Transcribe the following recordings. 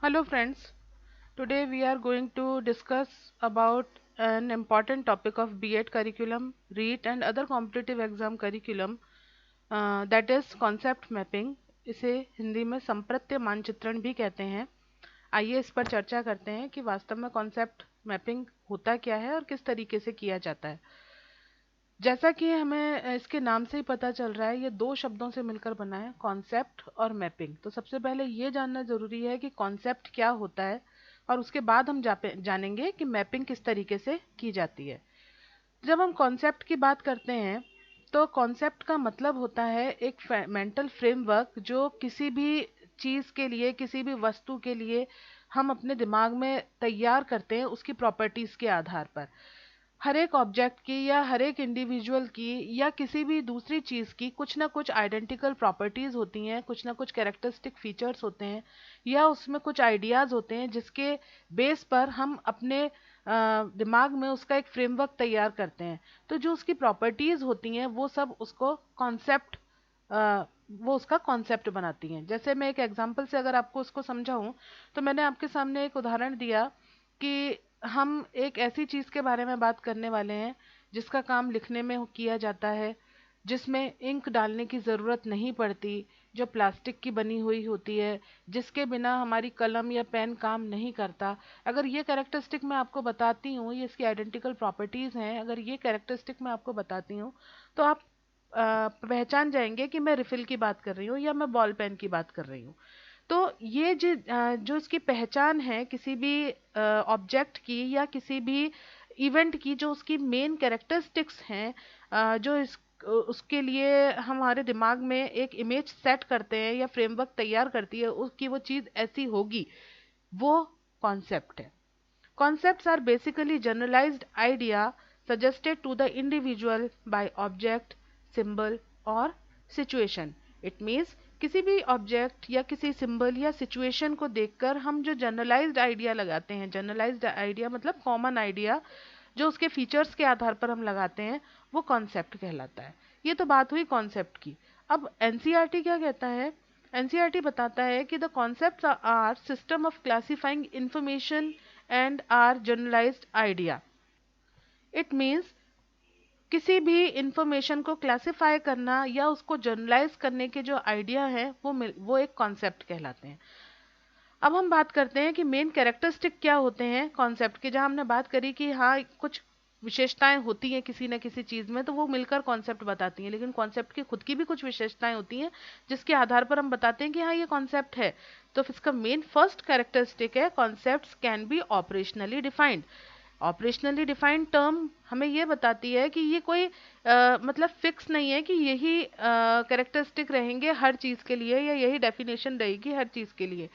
Hello friends, today we are going to discuss about an important topic of B.Ed curriculum, REIT and other competitive exam curriculum that is concept mapping. इसे हिंदी में संप्रत्य मानचित्रण भी कहते हैं। आइए इस पर चर्चा करते हैं कि वास्तव में कॉन्सेप्ट मैपिंग होता क्या है और किस तरीके से किया जाता है। जैसा कि हमें इसके नाम से ही पता चल रहा है, ये दो शब्दों से मिलकर बना है, कॉन्सेप्ट और मैपिंग। तो सबसे पहले ये जानना जरूरी है कि कॉन्सेप्ट क्या होता है और उसके बाद हम जानेंगे कि मैपिंग किस तरीके से की जाती है। जब हम कॉन्सेप्ट की बात करते हैं तो कॉन्सेप्ट का मतलब होता है एक मेंटल फ्रेमवर्क जो किसी भी चीज के लिए, किसी भी वस्तु के लिए हम अपने दिमाग में तैयार करते हैं उसकी प्रॉपर्टीज के आधार पर। हर एक ऑब्जेक्ट की या हर एक इंडिविजुअल की या किसी भी दूसरी चीज की कुछ ना कुछ आइडेंटिकल प्रॉपर्टीज होती हैं, कुछ ना कुछ कैरेक्टरिस्टिक फीचर्स होते हैं या उसमें कुछ आइडियाज होते हैं जिसके बेस पर हम अपने दिमाग में उसका एक फ्रेमवर्क तैयार करते हैं। तो जो उसकी प्रॉपर्टीज होती हैं वो सब उसको कॉन्सेप्ट वो उसका कॉन्सेप्ट बनाती हैं। जैसे मैं एक एग्जांपल से अगर आपको उसको समझाऊं तो मैंने आपके सामने एक उदाहरण दिया कि हम एक ऐसी चीज के बारे में बात करने वाले हैं जिसका काम लिखने में किया जाता है, जिसमें इंक डालने की जरूरत नहीं पड़ती, जो प्लास्टिक की बनी हुई होती है, जिसके बिना हमारी कलम या पेन काम नहीं करता। अगर ये कैरेक्टरिस्टिक मैं आपको बताती हूँ, ये इसकी आइडेंटिकल प्रॉपर्टीज हैं, अगर ये कैरेक्टरिस्टिक मैं आपको बताती हूँ तो आप पहचान जाएंगे कि मैं रिफिल की बात कर रही हूँ या मैं बॉल पेन की बात कर रही हूँ। तो ये जो इसकी पहचान है किसी भी ऑब्जेक्ट की या किसी भी इवेंट की, जो उसकी मेन कैरेक्टरिस्टिक्स हैं, जो इस उसके लिए हमारे दिमाग में एक इमेज सेट करते हैं या फ्रेमवर्क तैयार करती है उसकी वो चीज ऐसी होगी, वो कॉन्सेप्ट है। Concepts are basically generalized idea suggested to the individual by object, symbol or situation. It means किसी भी ऑब्जेक्ट या किसी सिंबल या सिचुएशन को देखकर हम जो जनरलाइज्ड आइडिया लगाते हैं, जनरलाइज्ड आइडिया मतलब कॉमन आइडिया जो उसके फीचर्स के आधार पर हम लगाते हैं, वो कॉन्सेप्ट कहलाता है। ये तो बात हुई कॉन्सेप्ट की। अब एनसीईआरटी क्या कहता है? एनसीईआरटी बताता है कि the concepts are system of classifying information and are generalised idea. It means किसी भी इंफॉर्मेशन को क्लासिफाई करना या उसको जनरलाइज करने के जो आइडिया है वो एक कॉन्सेप्ट कहलाते हैं। अब हम बात करते हैं कि मेन कैरेक्टरिस्टिक क्या होते हैं कॉन्सेप्ट के। जहां हमने बात करी कि हाँ कुछ विशेषताएं होती हैं किसी न किसी चीज में तो वो मिलकर कॉन्सेप्ट बताती हैं, लेकिन कॉन्सेप्ट की खुद की भी कुछ विशेषताएं होती हैं जिसके आधार पर हम बताते हैं कि हाँ ये कॉन्सेप्ट है। तो इसका मेन फर्स्ट कैरेक्टरिस्टिक है concepts can be operationally defined. Operationally defined term हमें ये बताती है कि ये कोई मतलब फिक्स नहीं है कि यही कैरेक्टरिस्टिक रहेंगे हर चीज के लिए या यही डेफिनेशन रहेगी हर चीज के लिए।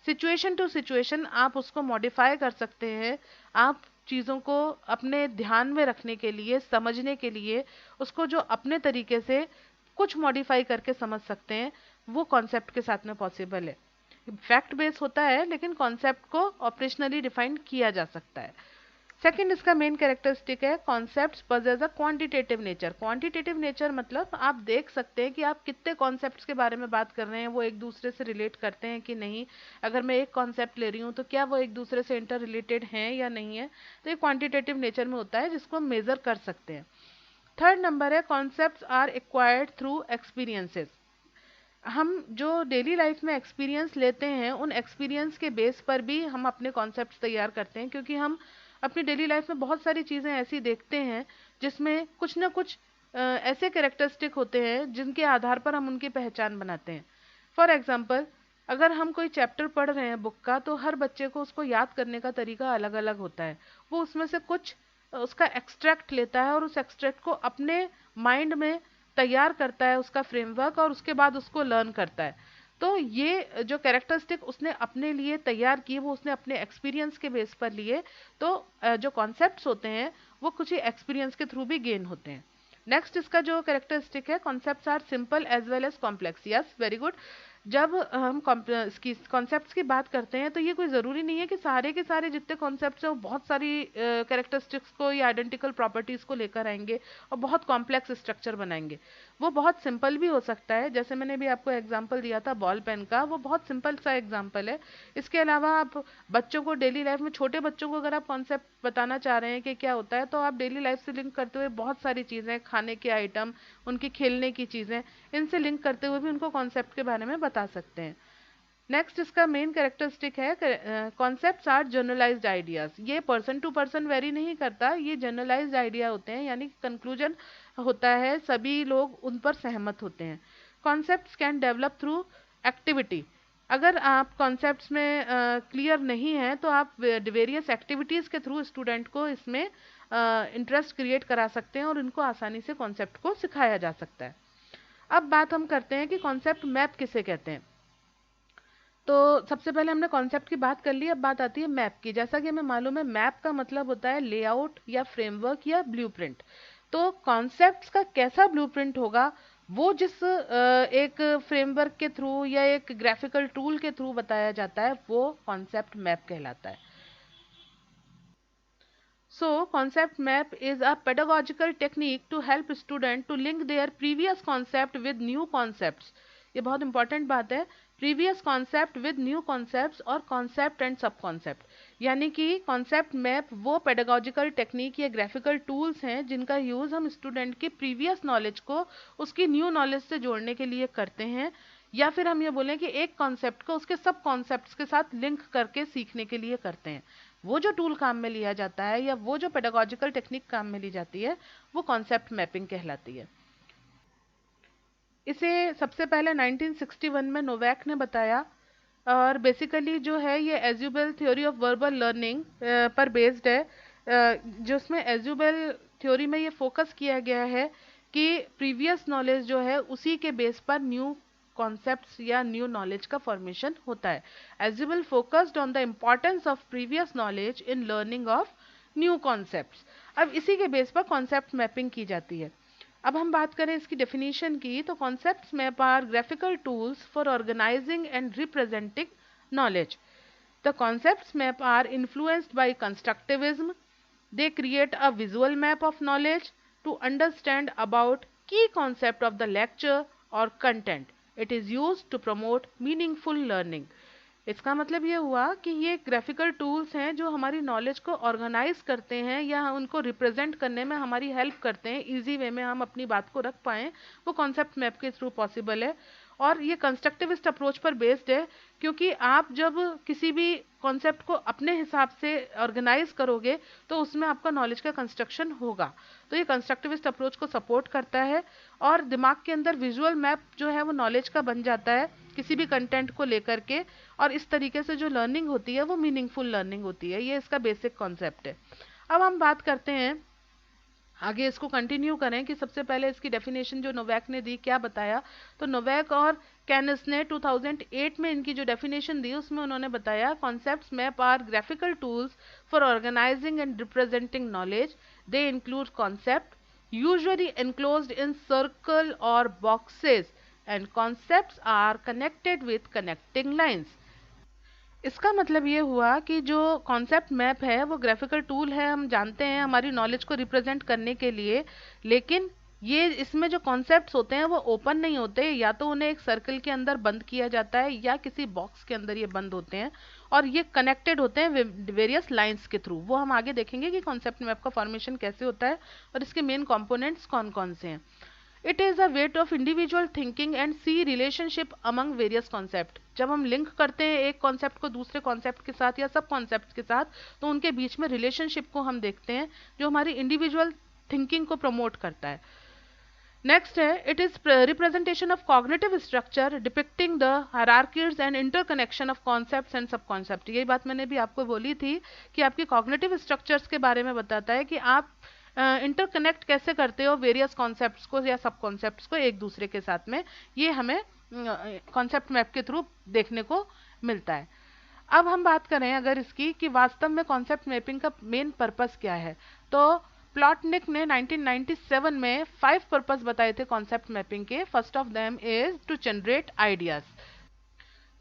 सिचुएशन टू सिचुएशन आप उसको मॉडिफाई कर सकते हैं। आप चीज़ों को अपने ध्यान में रखने के लिए, समझने के लिए उसको जो अपने तरीके से कुछ मॉडिफाई करके समझ सकते हैं, वो कॉन्सेप्ट के साथ में पॉसिबल है। फैक्ट बेस होता है लेकिन कॉन्सेप्ट को ऑपरेशनली डिफाइन किया जा सकता है। सेकंड इसका मेन कैरेक्टरिस्टिक है concepts possess a quantitative nature. Quantitative nature मतलब आप देख सकते हैं कि आप कितने कॉन्सेप्ट्स के बारे में बात कर रहे हैं, वो एक दूसरे से रिलेट करते हैं कि नहीं। अगर मैं एक कॉन्सेप्ट ले रही हूँ तो क्या वो एक दूसरे से इंटर रिलेटेड हैं या नहीं है। तो ये क्वांटिटेटिव नेचर में होता है जिसको हम मेजर कर सकते हैं। थर्ड नंबर है concepts are acquired through experiences. हम जो डेली लाइफ में एक्सपीरियंस लेते हैं उन एक्सपीरियंस के बेस पर भी हम अपने कॉन्सेप्ट्स तैयार करते हैं, क्योंकि हम अपनी डेली लाइफ में बहुत सारी चीज़ें ऐसी देखते हैं जिसमें कुछ ना कुछ ऐसे कैरेक्टरिस्टिक होते हैं जिनके आधार पर हम उनकी पहचान बनाते हैं। फॉर एग्जाम्पल, अगर हम कोई चैप्टर पढ़ रहे हैं बुक का तो हर बच्चे को उसको याद करने का तरीका अलग अलग होता है। वो उसमें से कुछ उसका एक्सट्रैक्ट लेता है और उस एक्सट्रैक्ट को अपने माइंड में तैयार करता है उसका फ्रेमवर्क और उसके बाद उसको लर्न करता है। तो ये जो कैरेक्टरिस्टिक उसने अपने लिए तैयार किए वो उसने अपने एक्सपीरियंस के बेस पर लिए। तो जो कॉन्सेप्ट्स होते हैं वो कुछ ही एक्सपीरियंस के थ्रू भी गेन होते हैं। नेक्स्ट इसका जो कैरेक्टरिस्टिक है concepts are simple as well as complex. Yes, very good. जब हम कॉन्सेप्ट्स की बात करते हैं तो ये कोई ज़रूरी नहीं है कि सारे के सारे जितने कॉन्सेप्ट्स हैं वो बहुत सारी कैरेक्टरिस्टिक्स को या आइडेंटिकल प्रॉपर्टीज़ को लेकर आएंगे और बहुत कॉम्प्लेक्स स्ट्रक्चर बनाएंगे। वो बहुत सिंपल भी हो सकता है, जैसे मैंने भी आपको एग्जांपल दिया था बॉल पेन का, वो बहुत सिंपल सा एग्जांपल है। इसके अलावा आप बच्चों को डेली लाइफ में, छोटे बच्चों को अगर आप कॉन्सेप्ट बताना चाह रहे हैं कि क्या होता है, तो आप डेली लाइफ से लिंक करते हुए बहुत सारी चीज़ें, खाने के आइटम, उनकी खेलने की चीज़ें, इनसे लिंक करते हुए भी उनको कॉन्सेप्ट के बारे में बता सकते हैं। नेक्स्ट इसका मेन कैरेक्टरिस्टिक है कॉन्सेप्ट्स आर जनरलाइज्ड आइडियाज। ये पर्सन टू पर्सन वेरी नहीं करता, ये जनरलाइज्ड आइडिया होते हैं, यानी कंक्लूजन होता है, सभी लोग उन पर सहमत होते हैं। Concepts can develop through activity. अगर आप कॉन्सेप्ट्स में क्लियर नहीं है तो आप वेरियस एक्टिविटीज़ के थ्रू स्टूडेंट को इसमें इंटरेस्ट क्रिएट करा सकते हैं और उनको आसानी से कॉन्सेप्ट को सिखाया जा सकता है। अब बात हम करते हैं कि कॉन्सेप्ट मैप किसे कहते हैं। तो सबसे पहले हमने कॉन्सेप्ट की बात कर ली, अब बात आती है मैप की। जैसा कि हमें मालूम है, मैप का मतलब होता है लेआउट या फ्रेमवर्क या ब्लूप्रिंट। तो कॉन्सेप्ट्स का कैसा ब्लूप्रिंट होगा, वो जिस एक फ्रेमवर्क के थ्रू या एक ग्राफिकल टूल के थ्रू बताया जाता है, वो कॉन्सेप्ट मैप कहलाता है। So, concept map is a pedagogical technique to help student to link their previous concept with new concepts. ये बहुत इंपॉर्टेंट बात है, previous concept with new concepts और कॉन्सेप्ट एंड सब कॉन्सेप्ट। यानी कि कॉन्सेप्ट मैप वो पेडागोजिकल टेक्निक या ग्राफिकल टूल्स हैं जिनका यूज़ हम स्टूडेंट की प्रीवियस नॉलेज को उसकी न्यू नॉलेज से जोड़ने के लिए करते हैं, या फिर हम ये बोलें कि एक कॉन्सेप्ट को उसके सब कॉन्सेप्ट्स के साथ लिंक करके सीखने के लिए करते हैं। वो जो टूल काम में लिया जाता है या वो जो पेडागोजिकल टेक्निक काम में ली जाती है, वो कॉन्सेप्ट मैपिंग कहलाती है। इसे सबसे पहले 1961 में नोवैक ने बताया, और बेसिकली जो है ये एज्यूबल थ्योरी ऑफ वर्बल लर्निंग पर बेस्ड है, जो उसमें एज्यूबल थ्योरी में ये फोकस किया गया है कि प्रीवियस नॉलेज जो है उसी के बेस पर न्यू कॉन्सेप्ट्स या न्यू नॉलेज का फॉर्मेशन होता है। Ausubel focused on the importance of previous knowledge in learning of new concepts. अब इसी के बेस पर कॉन्सेप्ट मैपिंग की जाती है। अब हम बात करें इसकी डेफिनेशन की, तो concepts map are graphical tools for organising and representing knowledge. The concepts map are influenced by constructivism. They create a visual map of knowledge to understand about key concept of the lecture or content. It is used to promote meaningful learning. इसका मतलब ये हुआ कि ये graphical tools हैं जो हमारी knowledge को ऑर्गेनाइज करते हैं या उनको रिप्रेजेंट करने में हमारी हेल्प करते हैं, इजी वे में हम अपनी बात को रख पाएँ, वो कॉन्सेप्ट मैप के थ्रू पॉसिबल है। और ये कंस्ट्रक्टिविस्ट अप्रोच पर बेस्ड है, क्योंकि आप जब किसी भी कॉन्सेप्ट को अपने हिसाब से ऑर्गेनाइज करोगे तो उसमें आपका नॉलेज का कंस्ट्रक्शन होगा। तो ये कंस्ट्रक्टिविस्ट अप्रोच को सपोर्ट करता है और दिमाग के अंदर विजुअल मैप जो है वो नॉलेज का बन जाता है किसी भी कंटेंट को लेकर के, और इस तरीके से जो लर्निंग होती है वो मीनिंगफुल लर्निंग होती है। ये इसका बेसिक कॉन्सेप्ट है। अब हम बात करते हैं आगे, इसको कंटिन्यू करें कि सबसे पहले इसकी डेफिनेशन जो नोवैक ने दी क्या बताया। तो नोवैक और कैनस ने 2008 में इनकी जो डेफिनेशन दी उसमें उन्होंने बताया, concepts map are graphical tools for organising and representing knowledge. They include concept usually enclosed in circle or boxes, and concepts are connected with connecting lines. इसका मतलब ये हुआ कि जो कॉन्सेप्ट मैप है वो ग्राफिकल टूल है, हम जानते हैं हमारी नॉलेज को रिप्रेजेंट करने के लिए, लेकिन ये इसमें जो कॉन्सेप्ट्स होते हैं वो ओपन नहीं होते, या तो उन्हें एक सर्कल के अंदर बंद किया जाता है या किसी बॉक्स के अंदर ये बंद होते हैं, और ये कनेक्टेड होते हैं वेरियस लाइंस के थ्रू। वो हम आगे देखेंगे कि कॉन्सेप्ट मैप का फॉर्मेशन कैसे होता है और इसके मेन कॉम्पोनेंट्स कौन कौन से हैं। It is a wait of individual thinking and see relationship among various concept. जब हम लिंक करते हैं एक कॉन्सेप्ट को दूसरे कॉन्सेप्ट के साथ या सब कॉन्सेप्ट के साथ, तो उनके बीच में रिलेशनशिप को हम देखते हैं जो हमारी इंडिविजुअल थिंकिंग को प्रमोट करता है। नेक्स्ट है, it is representation of cognitive structure depicting the hierarchies and interconnection of concepts and सब कॉन्सेप्ट। यही बात मैंने भी आपको बोली थी कि आपकी कॉग्निटिव स्ट्रक्चर्स के बारे में बताता है कि आप इंटरकनेक्ट कैसे करते हो वेरियस कॉन्सेप्ट्स को या सब कॉन्सेप्ट्स को एक दूसरे के साथ में। ये हमें कॉन्सेप्ट मैप के थ्रू देखने को मिलता है। अब हम बात करें अगर इसकी कि वास्तव में कॉन्सेप्ट मैपिंग का मेन पर्पस क्या है, तो प्लॉटनिक ने 1997 में 5 पर्पस बताए थे कॉन्सेप्ट मैपिंग के। First of them is to generate ideas.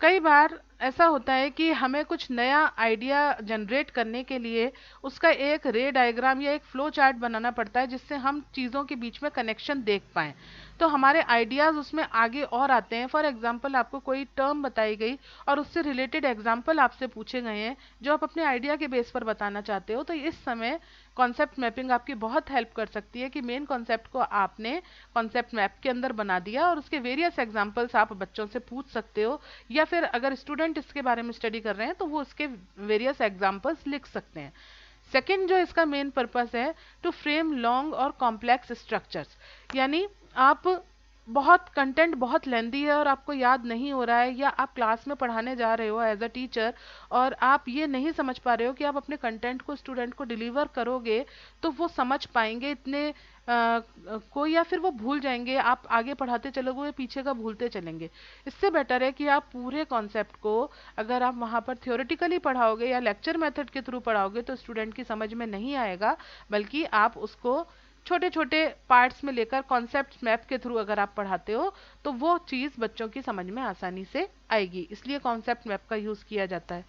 कई बार ऐसा होता है कि हमें कुछ नया आइडिया जनरेट करने के लिए उसका एक रे डायग्राम या एक फ्लो चार्ट बनाना पड़ता है, जिससे हम चीज़ों के बीच में कनेक्शन देख पाएँ। तो हमारे आइडियाज़ उसमें आगे और आते हैं। फॉर एग्ज़ाम्पल आपको कोई टर्म बताई गई और उससे रिलेटेड एग्ज़ाम्पल आपसे पूछे गए हैं, जो आप अपने आइडिया के बेस पर बताना चाहते हो, तो इस समय कॉन्सेप्ट मैपिंग आपकी बहुत हेल्प कर सकती है कि मेन कॉन्सेप्ट को आपने कॉन्सेप्ट मैप के अंदर बना दिया और उसके वेरियस एग्ज़ाम्पल्स आप बच्चों से पूछ सकते हो, या फिर अगर स्टूडेंट इसके बारे में स्टडी कर रहे हैं तो वो उसके वेरियस एग्जाम्पल्स लिख सकते हैं। सेकंड जो इसका मेन पर्पस है, टू फ्रेम लॉन्ग और कॉम्प्लेक्स स्ट्रक्चर्स, यानी आप बहुत कंटेंट बहुत लेंदी है और आपको याद नहीं हो रहा है, या आप क्लास में पढ़ाने जा रहे हो एज अ टीचर और आप ये नहीं समझ पा रहे हो कि आप अपने कंटेंट को स्टूडेंट को डिलीवर करोगे तो वो समझ पाएंगे इतने को, या फिर वो भूल जाएंगे, आप आगे पढ़ाते चलोगे पीछे का भूलते चलेंगे। इससे बेटर है कि आप पूरे कॉन्सेप्ट को अगर आप वहाँ पर थ्योरेटिकली पढ़ाओगे या लेक्चर मेथड के थ्रू पढ़ाओगे तो स्टूडेंट की समझ में नहीं आएगा, बल्कि आप उसको छोटे छोटे पार्ट्स में लेकर कॉन्सेप्ट मैप के थ्रू अगर आप पढ़ाते हो तो वो चीज़ बच्चों की समझ में आसानी से आएगी, इसलिए कॉन्सेप्ट मैप का यूज़ किया जाता है।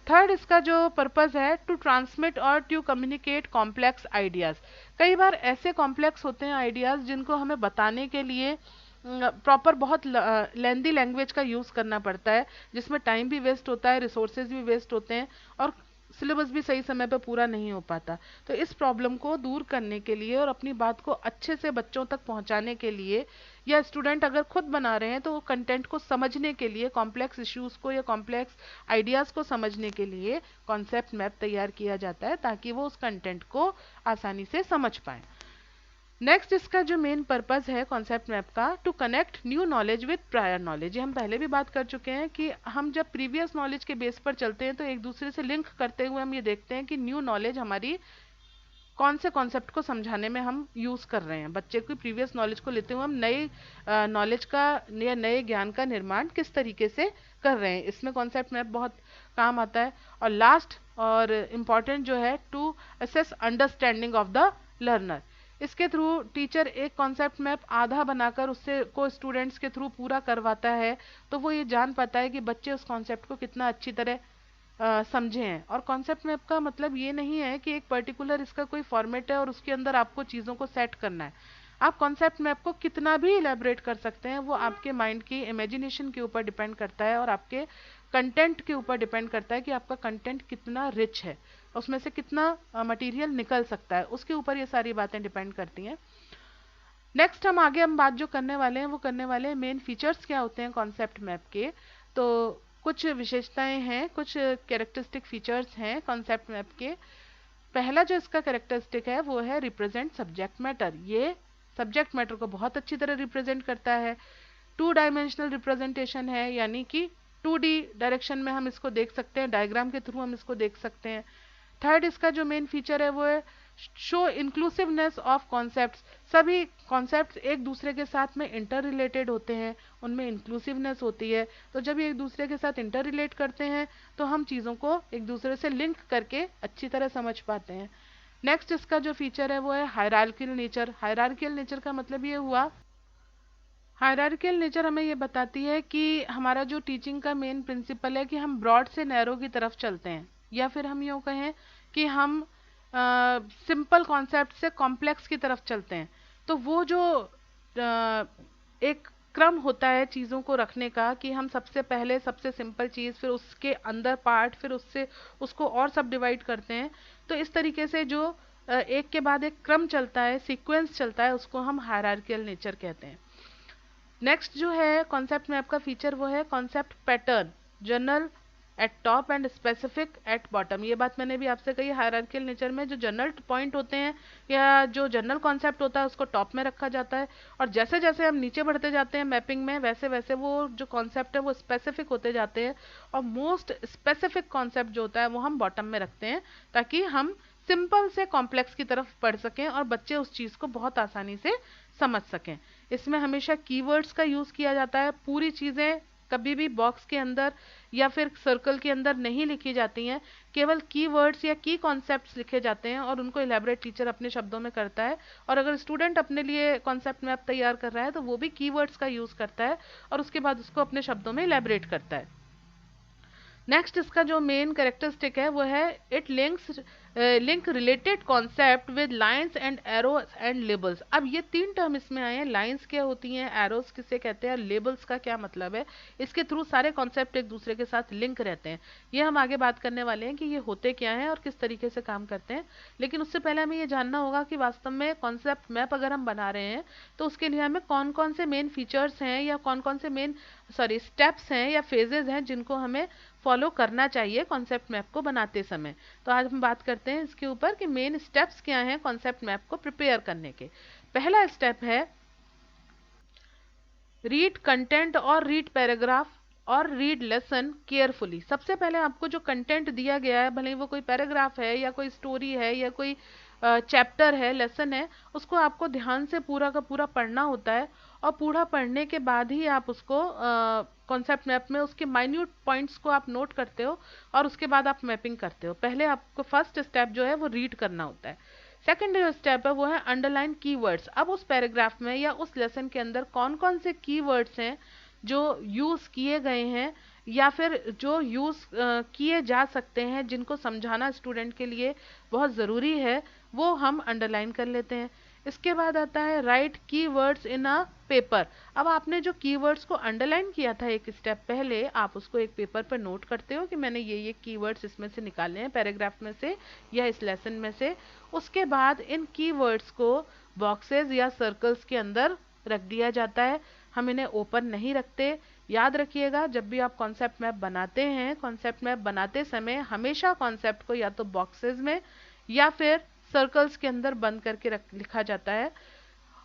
थर्ड इसका जो पर्पस है, टू ट्रांसमिट और टू कम्युनिकेट कॉम्प्लेक्स आइडियाज़। कई बार ऐसे कॉम्प्लेक्स होते हैं आइडियाज़ जिनको हमें बताने के लिए प्रॉपर बहुत लेंदी लैंग्वेज का यूज़ करना पड़ता है, जिसमें टाइम भी वेस्ट होता है, रिसोर्सेज भी वेस्ट होते हैं और सिलेबस भी सही समय पर पूरा नहीं हो पाता। तो इस प्रॉब्लम को दूर करने के लिए और अपनी बात को अच्छे से बच्चों तक पहुंचाने के लिए, या स्टूडेंट अगर खुद बना रहे हैं तो कंटेंट को समझने के लिए, कॉम्प्लेक्स इश्यूज को या कॉम्प्लेक्स आइडियाज़ को समझने के लिए कॉन्सेप्ट मैप तैयार किया जाता है, ताकि वो उस कंटेंट को आसानी से समझ पाए। नेक्स्ट इसका जो मेन पर्पस है कॉन्सेप्ट मैप का, to connect new knowledge with prior knowledge. ये हम पहले भी बात कर चुके हैं कि हम जब प्रीवियस नॉलेज के बेस पर चलते हैं तो एक दूसरे से लिंक करते हुए हम ये देखते हैं कि न्यू नॉलेज हमारी कौन से कॉन्सेप्ट को समझाने में हम यूज़ कर रहे हैं। बच्चे की प्रीवियस नॉलेज को लेते हुए हम नई नॉलेज का या नए ज्ञान का निर्माण किस तरीके से कर रहे हैं, इसमें कॉन्सेप्ट मैप बहुत काम आता है। और लास्ट और इम्पॉर्टेंट जो है, to assess understanding of the learner. इसके थ्रू टीचर एक कॉन्सेप्ट मैप आधा बनाकर उससे को स्टूडेंट्स के थ्रू पूरा करवाता है, तो वो ये जान पाता है कि बच्चे उस कॉन्सेप्ट को कितना अच्छी तरह समझे हैं। और कॉन्सेप्ट मैप का मतलब ये नहीं है कि एक पर्टिकुलर इसका कोई फॉर्मेट है और उसके अंदर आपको चीज़ों को सेट करना है। आप कॉन्सेप्ट मैप को कितना भी इलेबरेट कर सकते हैं, वो आपके माइंड की इमेजिनेशन के ऊपर डिपेंड करता है और आपके कंटेंट के ऊपर डिपेंड करता है कि आपका कंटेंट कितना रिच है, उसमें से कितना मटेरियल निकल सकता है, उसके ऊपर ये सारी बातें डिपेंड करती हैं। नेक्स्ट हम बात जो करने वाले हैं वो करने वाले हैं मेन फीचर्स क्या होते हैं कॉन्सेप्ट मैप के। तो कुछ विशेषताएं हैं, कुछ कैरेक्टरिस्टिक फीचर्स हैं कॉन्सेप्ट मैप के। पहला जो इसका कैरेक्टरिस्टिक है वो है रिप्रेजेंट सब्जेक्ट मैटर। ये सब्जेक्ट मैटर को बहुत अच्छी तरह रिप्रेजेंट करता है। टू डायमेंशनल रिप्रेजेंटेशन है, यानी कि 2D डायरेक्शन में हम इसको देख सकते हैं, डायग्राम के थ्रू हम इसको देख सकते हैं। थर्ड इसका जो मेन फीचर है वो है शो इंक्लूसिवनेस ऑफ कॉन्सेप्ट्स। सभी कॉन्सेप्ट्स एक दूसरे के साथ में इंटर रिलेटेड होते हैं, उनमें इंक्लूसिवनेस होती है। तो जब ये एक दूसरे के साथ इंटर रिलेट करते हैं तो हम चीज़ों को एक दूसरे से लिंक करके अच्छी तरह समझ पाते हैं। नेक्स्ट इसका जो फीचर है वो है हायरार्कियल नेचर। हायरार्कियल नेचर का मतलब ये हुआ, हायरार्कियल नेचर हमें ये बताती है कि हमारा जो टीचिंग का मेन प्रिंसिपल है कि हम ब्रॉड से नैरो की तरफ चलते हैं, या फिर हम यूँ कहें कि हम सिंपल कॉन्सेप्ट से कॉम्प्लेक्स की तरफ चलते हैं। तो वो जो एक क्रम होता है चीज़ों को रखने का, कि हम सबसे पहले सबसे सिंपल चीज़, फिर उसके अंदर पार्ट, फिर उससे उसको और सब डिवाइड करते हैं। तो इस तरीके से जो एक के बाद एक क्रम चलता है, सीक्वेंस चलता है, उसको हम हायरार्कियल नेचर कहते हैं। नेक्स्ट जो है कॉन्सेप्ट मैप का फीचर वो है concept pattern, general eight top and specific at bottom. ये बात मैंने भी आपसे कही, हायरार्कियल नेचर में जो जनरल पॉइंट होते हैं या जो जनरल कॉन्सेप्ट होता है उसको टॉप में रखा जाता है, और जैसे जैसे हम नीचे बढ़ते जाते हैं मैपिंग में वैसे वैसे वो जो कॉन्सेप्ट है वो स्पेसिफिक होते जाते हैं, और मोस्ट स्पेसिफिक कॉन्सेप्ट जो होता है वो हम बॉटम में रखते हैं, ताकि हम सिंपल से कॉम्प्लेक्स की तरफ पढ़ सकें और बच्चे उस चीज़ को बहुत आसानी से समझ सकें। इसमें हमेशा कीवर्ड्स का यूज़ किया जाता है। पूरी चीज़ें कभी भी बॉक्स के अंदर या फिर सर्कल के अंदर नहीं लिखी जाती हैं, केवल कीवर्ड्स या की कॉन्सेप्ट्स लिखे जाते हैं और उनको इलेबरेट टीचर अपने शब्दों में करता है। और अगर स्टूडेंट अपने लिए कॉन्सेप्ट मैप तैयार कर रहा है तो वो भी कीवर्ड्स का यूज़ करता है और उसके बाद उसको अपने शब्दों में इलेबरेट करता है। नेक्स्ट इसका जो मेन कैरेक्टरिस्टिक है वो है it link related concept with lines and arrows and labels. अब ये तीन टर्म इसमें आए हैं, लाइंस क्या होती हैं, एरोज किसे कहते हैं, लेबल्स का क्या मतलब है, इसके थ्रू सारे कॉन्सेप्ट एक दूसरे के साथ लिंक रहते हैं। ये हम आगे बात करने वाले हैं कि ये होते क्या हैं और किस तरीके से काम करते हैं। लेकिन उससे पहले हमें ये जानना होगा कि वास्तव में कॉन्सेप्ट मैप अगर हम बना रहे हैं तो उसके लिए हमें कौन कौन से मेन फीचर्स हैं या कौन कौन से मेन स्टेप्स हैं या फेजेस हैं जिनको हमें फॉलो करना चाहिए कॉन्सेप्ट मैप को बनाते समय। तो आज हम बात करते हैं इसके ऊपर कि मेन स्टेप्स क्या हैं कॉन्सेप्ट मैप को प्रिपेयर करने के। पहला स्टेप है रीड कंटेंट और रीड पैराग्राफ और रीड लेसन केयरफुली। सबसे पहले आपको जो कंटेंट दिया गया है, भले ही वो कोई पैराग्राफ है या कोई स्टोरी है या कोई चैप्टर है, लेसन है, उसको आपको ध्यान से पूरा का पूरा पढ़ना होता है। और पूरा पढ़ने के बाद ही आप उसको कॉन्सेप्ट मैप में उसके माइन्यूट पॉइंट्स को आप नोट करते हो और उसके बाद आप मैपिंग करते हो। पहले आपको फर्स्ट स्टेप जो है वो रीड करना होता है। सेकंड जो स्टेप है वो है अंडरलाइन कीवर्ड्स। अब उस पैराग्राफ में या उस लेसन के अंदर कौन कौन से कीवर्ड्स हैं जो यूज किए गए हैं या फिर जो यूज किए जा सकते हैं, जिनको समझाना स्टूडेंट के लिए बहुत ज़रूरी है, वो हम अंडरलाइन कर लेते हैं। इसके बाद आता है right keywords in a paper. अब आपने जो कीवर्ड्स को अंडरलाइन किया था एक स्टेप पहले, आप उसको एक पेपर पर नोट करते हो कि मैंने ये कीवर्ड्स इसमें से निकाले हैं पैराग्राफ में से या इस लेसन में से। उसके बाद इन कीवर्ड्स को बॉक्सेस या सर्कल्स के अंदर रख दिया जाता है। हम इन्हें ओपन नहीं रखते। याद रखिएगा, जब भी आप कॉन्सेप्ट मैप बनाते हैं, कॉन्सेप्ट मैप बनाते समय हमेशा कॉन्सेप्ट को या तो बॉक्सेस में या फिर सर्कल्स के अंदर बंद करके लिखा जाता है।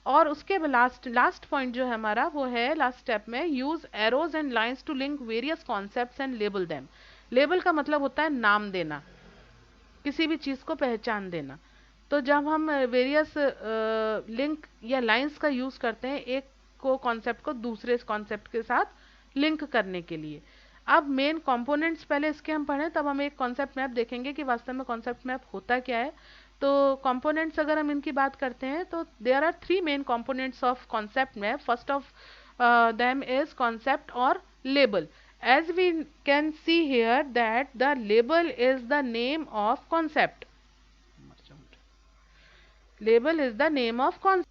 और उसके लास्ट पॉइंट जो है हमारा वो है लास्ट स्टेप में use arrows and lines to link various concepts and label them. Label का मतलब होता है नाम देना, किसी भी चीज को पहचान देना। तो जब हम वेरियस लिंक या लाइंस का यूज करते हैं एक को कॉन्सेप्ट को दूसरे कॉन्सेप्ट के साथ लिंक करने के लिए। अब मेन कंपोनेंट्स पहले इसके हम पढ़ें, तब हम एक कॉन्सेप्ट मैप देखेंगे कि वास्तव में कॉन्सेप्ट मैप होता क्या है। तो कंपोनेंट्स अगर हम इनकी बात करते हैं तो there are three main components of concept map. First of them is concept or label. As we can see here that the label is the name of concept. Label is the name of concept.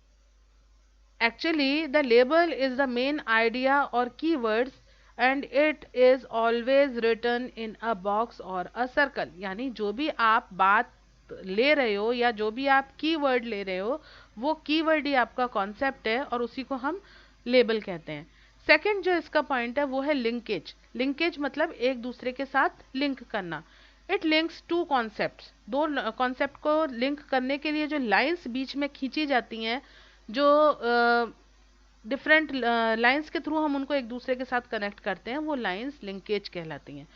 Actually, the label is the main idea or keywords and it is always written in a box or a circle. यानी जो भी आप बात ले रहे हो या जो भी आप कीवर्ड ले रहे हो वो कीवर्ड ही आपका कॉन्सेप्ट है और उसी को हम लेबल कहते हैं। सेकंड जो इसका पॉइंट है वो है लिंकेज। लिंकेज मतलब एक दूसरे के साथ लिंक करना। It links to concepts. दो कॉन्सेप्ट को लिंक करने के लिए जो लाइंस बीच में खींची जाती हैं, जो डिफरेंट लाइंस के थ्रू हम उनको एक दूसरे के साथ कनेक्ट करते हैं, वो लाइंस लिंकेज कहलाती हैं।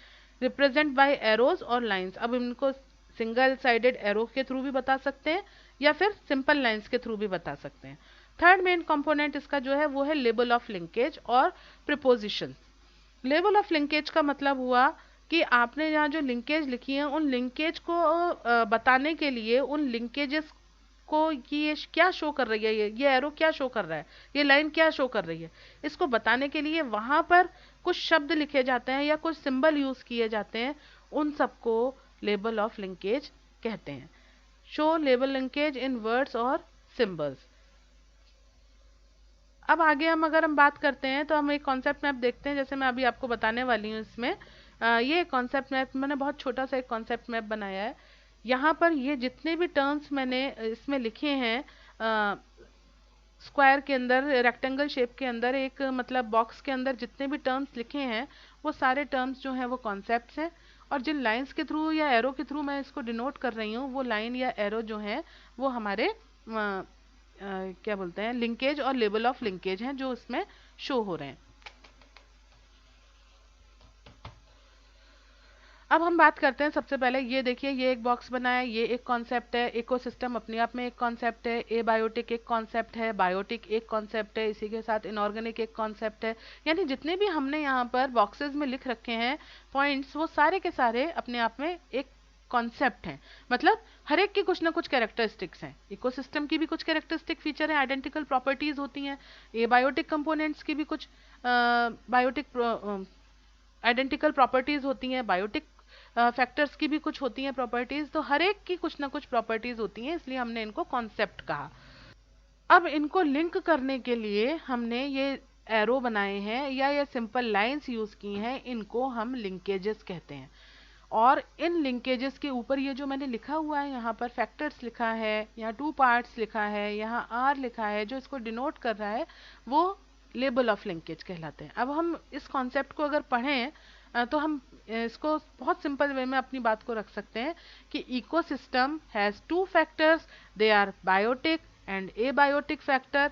रिप्रेजेंट बाय एरोज और लाइंस। अब इनको सिंगल साइडेड एरो के थ्रू भी बता सकते हैं या फिर सिंपल लाइंस के थ्रू भी बता सकते हैं। थर्ड मेन कंपोनेंट इसका जो है वो है लेबल ऑफ लिंकेज और प्रीपोजिशंस। लेबल ऑफ लिंकेज का मतलब हुआ कि आपने यहाँ जो लिंकेज लिखी है उन लिंकेज को बताने के लिए उन लिंकेजेस को कि ये क्या शो कर रही है, ये एरो क्या शो कर रहा है, ये लाइन क्या शो कर रही है, इसको बताने के लिए वहां पर कुछ शब्द लिखे जाते हैं या कुछ सिंबल यूज किए जाते हैं। उन सबको लेबल ऑफ लिंकेज कहते हैं। शो लेबल लिंकेज इन वर्ड्स और सिंबल्स। अब आगे हम अगर हम बात करते हैं तो हम एक कॉन्सेप्ट मैप देखते हैं, जैसे मैं अभी आपको बताने वाली हूँ इसमें। ये कॉन्सेप्ट मैप मैंने बहुत छोटा सा एक कॉन्सेप्ट मैप बनाया है। यहाँ पर ये जितने भी टर्म्स मैंने इसमें लिखे हैं स्क्वायर के अंदर, रेक्टेंगल शेप के अंदर, एक मतलब बॉक्स के अंदर जितने भी टर्म्स लिखे हैं वो सारे टर्म्स जो हैं वो कॉन्सेप्ट्स हैं। और जिन लाइंस के थ्रू या एरो के थ्रू मैं इसको डिनोट कर रही हूँ वो लाइन या एरो जो हैं वो हमारे क्या बोलते हैं लिंकेज और लेबल ऑफ लिंकेज हैं जो इसमें शो हो रहे हैं। अब हम बात करते हैं सबसे पहले, ये देखिए ये एक बॉक्स बना है, ये एक कॉन्सेप्ट है। इकोसिस्टम अपने आप में एक कॉन्सेप्ट है। एबायोटिक एक कॉन्सेप्ट है। बायोटिक एक कॉन्सेप्ट है। इसी के साथ इनऑर्गेनिक एक कॉन्सेप्ट है। यानी जितने भी हमने यहाँ पर बॉक्सेस में लिख रखे हैं पॉइंट्स, वो सारे के सारे अपने आप में एक कॉन्सेप्ट हैं। मतलब हर एक की कुछ ना कुछ कैरेक्टरिस्टिक्स हैं। इकोसिस्टम की भी कुछ कैरेक्टरिस्टिक फीचर हैं, आइडेंटिकल प्रॉपर्टीज होती हैं। एबायोटिक कंपोनेंट्स की भी कुछ बायोटिक आइडेंटिकल प्रॉपर्टीज होती हैं, बायोटिक फैक्टर्स की भी कुछ होती हैं प्रॉपर्टीज, तो हर एक की कुछ ना कुछ प्रॉपर्टीज होती हैं, इसलिए हमने इनको कॉन्सेप्ट कहा। अब इनको लिंक करने के लिए हमने ये एरो बनाए हैं या ये सिंपल लाइंस यूज की हैं, इनको हम लिंकेजेस कहते हैं। और इन लिंकेजेस के ऊपर ये जो मैंने लिखा हुआ है, यहाँ पर फैक्टर्स लिखा है, यहाँ 2 पार्ट्स लिखा है, यहाँ आर लिखा है, जो इसको डिनोट कर रहा है वो लेबल ऑफ लिंकेज कहलाते हैं। अब हम इस कॉन्सेप्ट को अगर पढ़ें तो हम इसको बहुत सिंपल वे में अपनी बात को रख सकते हैं कि ecosystem has 2 factors, they are biotic and abiotic factor.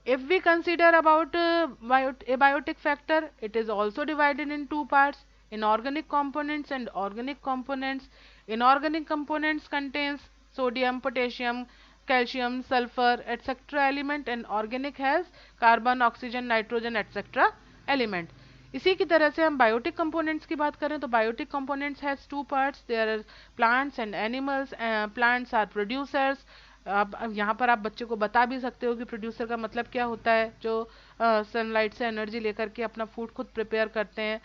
If we consider about abiotic factor, it is also divided in 2 parts: inorganic components and organic components. Inorganic components contains sodium, potassium, calcium, sulfur, etc. element, and organic has carbon, oxygen, nitrogen, etc. element. इसी की तरह से हम biotic components की बात करें तो biotic components has 2 parts, there are plants and animals. Plants are producers. अब यहाँ पर आप बच्चे को बता भी सकते हो कि प्रोड्यूसर का मतलब क्या होता है, जो सनलाइट से एनर्जी लेकर के अपना फूड खुद प्रिपेयर करते हैं,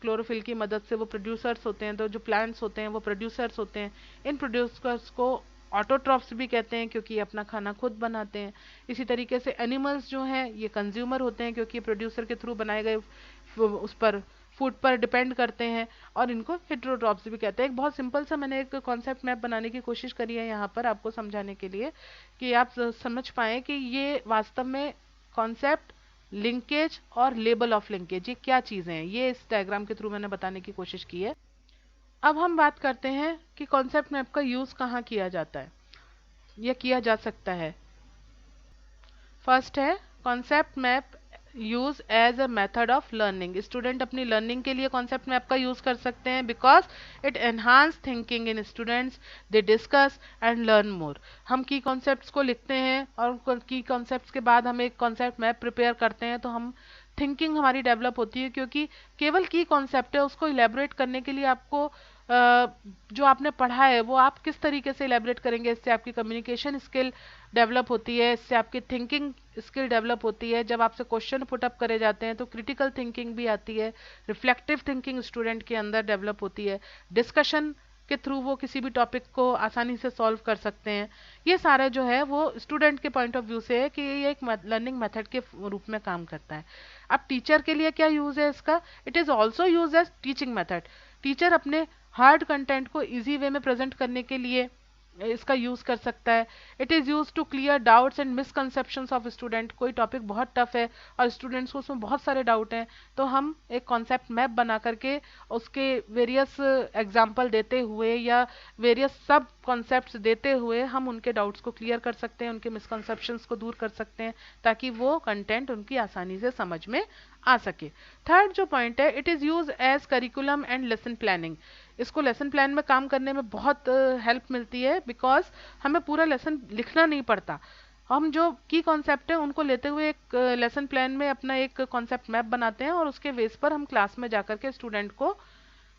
क्लोरोफिल की मदद से वो प्रोड्यूसर्स होते हैं। तो जो प्लांट्स होते हैं वो प्रोड्यूसर्स होते हैं। इन प्रोड्यूसर्स को ऑटोट्रॉफ्स भी कहते हैं क्योंकि ये अपना खाना खुद बनाते हैं। इसी तरीके से एनिमल्स जो हैं ये कंज्यूमर होते हैं क्योंकि प्रोड्यूसर के थ्रू बनाए गए उस पर फूड पर डिपेंड करते हैं, और इनको हेटेरोट्रॉफ्स भी कहते हैं। एक बहुत सिंपल सा मैंने एक कॉन्सेप्ट मैप बनाने की कोशिश करी है यहाँ पर आपको समझाने के लिए कि आप समझ पाए कि ये वास्तव में कॉन्सेप्ट, लिंकेज और लेबल ऑफ लिंकेज ये क्या चीजें हैं, ये इस डायग्राम के थ्रू मैंने बताने की कोशिश की है। अब हम बात करते हैं कि कॉन्सेप्ट मैप का यूज कहाँ किया जाता है या किया जा सकता है। फर्स्ट है concept map use as a method of learning. Student अपनी लर्निंग के लिए कॉन्सेप्ट मैप का यूज कर सकते हैं because it enhance thinking in students, they discuss and learn more. हम की कॉन्सेप्ट्स को लिखते हैं और की कॉन्सेप्ट्स के बाद हम एक कॉन्सेप्ट मैप प्रिपेयर करते हैं तो हम थिंकिंग हमारी डेवलप होती है, क्योंकि केवल की कॉन्सेप्ट है उसको इलेबोरेट करने के लिए आपको जो आपने पढ़ा है वो आप किस तरीके से इलेबोरेट करेंगे, इससे आपकी कम्युनिकेशन स्किल डेवलप होती है, इससे आपकी थिंकिंग स्किल डेवलप होती है। जब आपसे क्वेश्चन पुट अप करे जाते हैं तो क्रिटिकल थिंकिंग भी आती है, रिफ्लेक्टिव थिंकिंग स्टूडेंट के अंदर डेवलप होती है, डिस्कशन के थ्रू वो किसी भी टॉपिक को आसानी से सॉल्व कर सकते हैं। ये सारे जो है वो स्टूडेंट के पॉइंट ऑफ व्यू से है कि ये एक लर्निंग मेथड के रूप में काम करता है। अब टीचर के लिए क्या यूज है इसका? It is also use as teaching method. Teacher अपने हार्ड कंटेंट को इजी वे में प्रेजेंट करने के लिए इसका यूज कर सकता है। It is use to clear doubts and misconceptions of student. कोई टॉपिक बहुत टफ है और स्टूडेंट्स को उसमें बहुत सारे डाउट हैं, तो हम एक कॉन्सेप्ट मैप बना करके उसके वेरियस एग्जाम्पल देते हुए या वेरियस सब कॉन्सेप्ट्स देते हुए हम उनके डाउट्स को क्लियर कर सकते हैं, उनके मिसकंसेप्शंस को दूर कर सकते हैं, ताकि वो कंटेंट उनकी आसानी से समझ में आ सके। थर्ड जो पॉइंट है, it is use as curriculum and lesson planning. इसको लेसन प्लान में काम करने में बहुत हेल्प मिलती है बिकॉज हमें पूरा लेसन लिखना नहीं पड़ता। हम जो की कॉन्सेप्ट है उनको लेते हुए एक लेसन प्लान में अपना एक कॉन्सेप्ट मैप बनाते हैं और उसके बेस पर हम क्लास में जाकर के स्टूडेंट को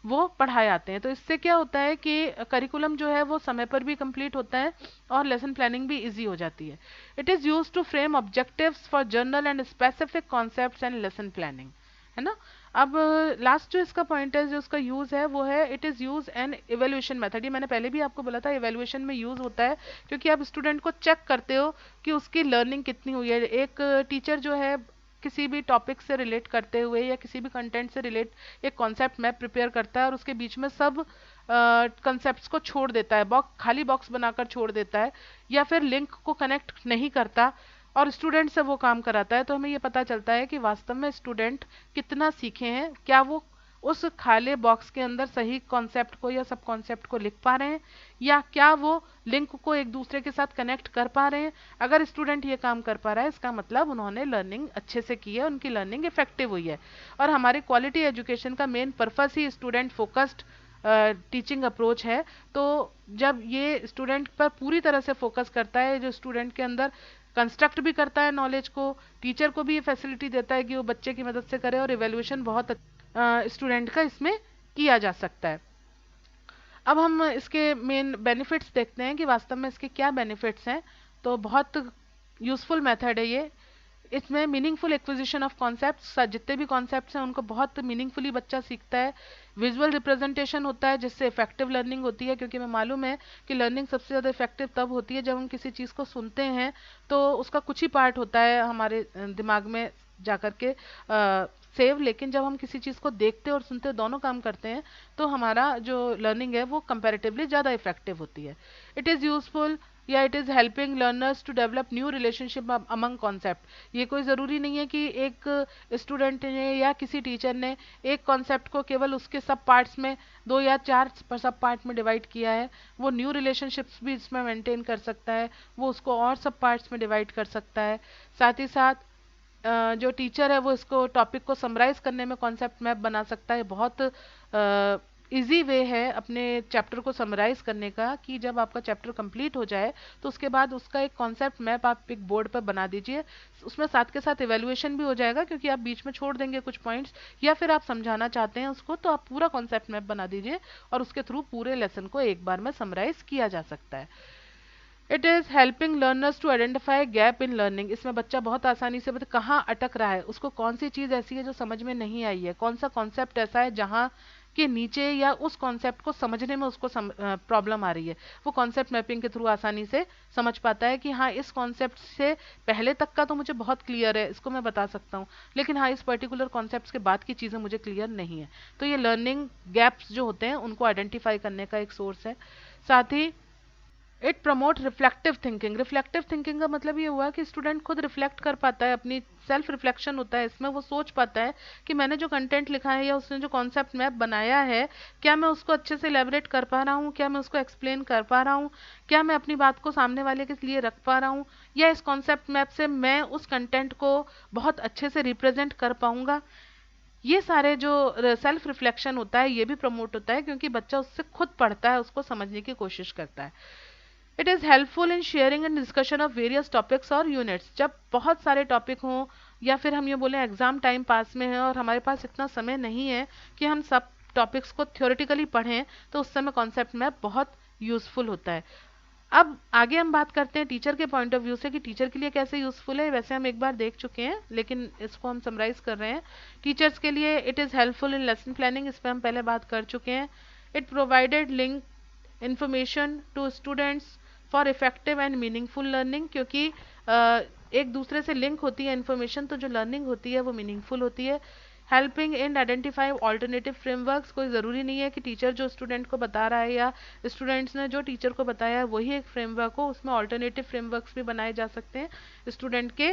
वो पढ़ाए आते हैं। तो इससे क्या होता है कि करिकुलम जो है वो समय पर भी कंप्लीट होता है और लेसन प्लानिंग भी इजी हो जाती है। It is use to frame objectives for general and specific concepts and lesson planning, है ना। अब लास्ट जो इसका पॉइंट है, जो इसका यूज है वो है it is use N evaluation method. ये मैंने पहले भी आपको बोला था, इवेल्युएशन में यूज होता है क्योंकि आप स्टूडेंट को चेक करते हो कि उसकी लर्निंग कितनी हुई है। एक टीचर जो है किसी भी टॉपिक से रिलेट करते हुए या किसी भी कंटेंट से रिलेट एक कॉन्सेप्ट मैप प्रिपेयर करता है और उसके बीच में सब कंसेप्ट्स को छोड़ देता है, खाली बॉक्स बनाकर छोड़ देता है, या फिर लिंक को कनेक्ट नहीं करता और स्टूडेंट से वो काम कराता है, तो हमें ये पता चलता है कि वास्तव में स्टूडेंट कितना सीखे हैं, क्या वो उस खाली बॉक्स के अंदर सही कॉन्सेप्ट को या सब कॉन्सेप्ट को लिख पा रहे हैं, या क्या वो लिंक को एक दूसरे के साथ कनेक्ट कर पा रहे हैं। अगर स्टूडेंट ये काम कर पा रहा है इसका मतलब उन्होंने लर्निंग अच्छे से की है, उनकी लर्निंग इफेक्टिव हुई है। और हमारी क्वालिटी एजुकेशन का मेन पर्पस ही स्टूडेंट फोकस्ड टीचिंग अप्रोच है। तो जब ये स्टूडेंट पर पूरी तरह से फोकस करता है, जो स्टूडेंट के अंदर कंस्ट्रक्ट भी करता है नॉलेज को, टीचर को भी ये फैसिलिटी देता है कि वो बच्चे की मदद से करे, और इवेल्युएशन बहुत स्टूडेंट का इसमें किया जा सकता है। अब हम इसके मेन बेनिफिट्स देखते हैं कि वास्तव में इसके क्या बेनिफिट्स हैं। तो बहुत यूजफुल मेथड है ये। इसमें मीनिंगफुल एक्विजिशन ऑफ कॉन्सेप्ट्स, जितने भी कॉन्सेप्ट्स हैं उनको बहुत मीनिंगफुली बच्चा सीखता है। विजुअल रिप्रेजेंटेशन होता है जिससे इफेक्टिव लर्निंग होती है, क्योंकि हमें मालूम है कि लर्निंग सबसे ज़्यादा इफेक्टिव तब होती है जब हम किसी चीज़ को सुनते हैं तो उसका कुछ ही पार्ट होता है हमारे दिमाग में जाकर के सेव, लेकिन जब हम किसी चीज़ को देखते और सुनते दोनों काम करते हैं तो हमारा जो लर्निंग है वो कंपैरेटिवली ज़्यादा इफेक्टिव होती है। इट इज़ यूजफुल या it is helping learners to develop new relationship among concept. ये कोई ज़रूरी नहीं है कि एक स्टूडेंट ने या किसी टीचर ने एक कॉन्सेप्ट को केवल उसके सब पार्ट्स में, 2 या 4 सब पार्ट में डिवाइड किया है। वो न्यू रिलेशनशिप्स भी इसमें मेंटेन कर सकता है, वो उसको और सब पार्ट्स में डिवाइड कर सकता है। साथ ही साथ जो टीचर है वो इसको टॉपिक को समराइज करने में कॉन्सेप्ट मैप बना सकता है। बहुत इजी वे है अपने चैप्टर को समराइज करने का कि जब आपका चैप्टर कंप्लीट हो जाए तो उसके बाद उसका एक कॉन्सेप्ट मैप आप एक बोर्ड पर बना दीजिए। उसमें साथ के साथ इवैल्यूएशन भी हो जाएगा, क्योंकि आप बीच में छोड़ देंगे कुछ पॉइंट्स या फिर आप समझाना चाहते हैं उसको, तो आप पूरा कॉन्सेप्ट मैप बना दीजिए और उसके थ्रू पूरे लेसन को एक बार में समराइज किया जा सकता है। It is helping learners to identify gap in learning. इसमें बच्चा बहुत आसानी से बता कहाँ अटक रहा है, उसको कौन सी चीज़ ऐसी है जो समझ में नहीं आई है, कौन सा कॉन्सेप्ट ऐसा है जहाँ के नीचे या उस कॉन्सेप्ट को समझने में उसको प्रॉब्लम आ रही है। वो कॉन्सेप्ट मैपिंग के थ्रू आसानी से समझ पाता है कि हाँ इस कॉन्सेप्ट से पहले तक का तो मुझे बहुत क्लियर है, इसको मैं बता सकता हूँ, लेकिन हाँ इस पर्टिकुलर कॉन्सेप्ट के बाद की चीज़ें मुझे क्लियर नहीं है। तो ये लर्निंग गैप्स जो होते हैं उनको आइडेंटिफाई करने का एक सोर्स है। साथ ही it promote reflective thinking. Reflective thinking का मतलब ये हुआ कि स्टूडेंट खुद रिफ्लेक्ट कर पाता है, अपनी सेल्फ रिफ्लेक्शन होता है इसमें। वो सोच पाता है कि मैंने जो कंटेंट लिखा है या उसने जो कॉन्सेप्ट मैप बनाया है, क्या मैं उसको अच्छे से एलेबरेट कर पा रहा हूँ, क्या मैं उसको एक्सप्लेन कर पा रहा हूँ, क्या मैं अपनी बात को सामने वाले के लिए रख पा रहा हूँ, या इस कॉन्सेप्ट मैप से मैं उस कंटेंट को बहुत अच्छे से रिप्रेजेंट कर पाऊंगा। ये सारे जो सेल्फ रिफ्लेक्शन होता है ये भी प्रमोट होता है, क्योंकि बच्चा उससे खुद पढ़ता है, उसको समझने की कोशिश करता है। It is helpful in sharing and discussion of various topics और यूनिट्स। जब बहुत सारे टॉपिक हों या फिर हम ये बोलें एग्जाम टाइम पास में है और हमारे पास इतना समय नहीं है कि हम सब टॉपिक्स को थ्योरेटिकली पढ़ें, तो उस समय कॉन्सेप्ट मैप बहुत यूजफुल होता है। अब आगे हम बात करते हैं टीचर के पॉइंट ऑफ व्यू से कि टीचर के लिए कैसे यूजफुल है। वैसे हम एक बार देख चुके हैं लेकिन इसको हम समराइज कर रहे हैं। टीचर्स के लिए it is helpful in lesson planning, इस पर हम पहले बात कर चुके हैं। It provided link information to students for effective and meaningful learning, क्योंकि एक दूसरे से लिंक होती है इन्फॉर्मेशन, तो जो लर्निंग होती है वो मीनिंगफुल होती है। Helping in identify alternative frameworks. कोई ज़रूरी नहीं है कि टीचर जो स्टूडेंट को बता रहा है या स्टूडेंट्स ने जो टीचर को बताया है वही एक फ्रेमवर्क हो, उसमें ऑल्टरनेटिव फ्रेमवर्क्स भी बनाए जा सकते हैं स्टूडेंट के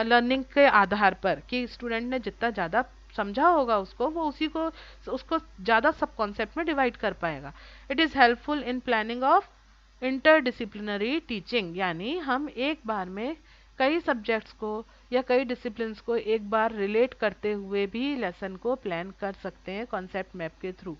लर्निंग के आधार पर, कि स्टूडेंट ने जितना ज़्यादा समझा होगा उसको, वो उसी को उसको ज़्यादा सब कॉन्सेप्ट में डिवाइड कर पाएगा। It is helpful in planning of interdisciplinary teaching, यानी हम एक बार में कई सब्जेक्ट्स को या कई डिसिप्लिन्स को एक बार रिलेट करते हुए भी लेसन को प्लान कर सकते हैं कॉन्सेप्ट मैप के थ्रू।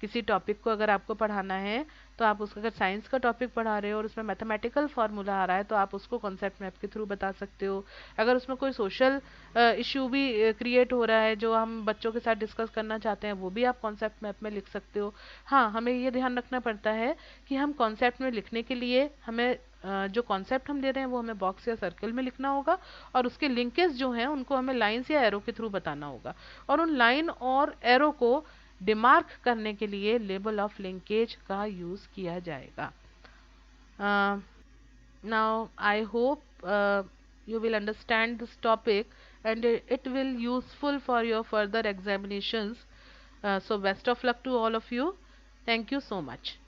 किसी टॉपिक को अगर आपको पढ़ाना है तो आप उसका, अगर साइंस का टॉपिक पढ़ा रहे हो और उसमें मैथमेटिकल फार्मूला आ रहा है तो आप उसको कॉन्सेप्ट मैप के थ्रू बता सकते हो। अगर उसमें कोई सोशल इशू भी क्रिएट हो रहा है जो हम बच्चों के साथ डिस्कस करना चाहते हैं, वो भी आप कॉन्सेप्ट मैप में लिख सकते हो। हाँ, हमें ये ध्यान रखना पड़ता है कि हम कॉन्सेप्ट में लिखने के लिए हमें जो कॉन्सेप्ट हम ले रहे हैं वो हमें बॉक्स या सर्कल में लिखना होगा, और उसके लिंकेज जो हैं उनको हमें लाइंस या एरो के थ्रू बताना होगा, और उन लाइन और एरो को डिमार्क करने के लिए लेबल ऑफ लिंकेज का यूज किया जाएगा। Now I hope you will understand this topic and it will useful for your further examinations. So best of luck to all of you. Thank you so much.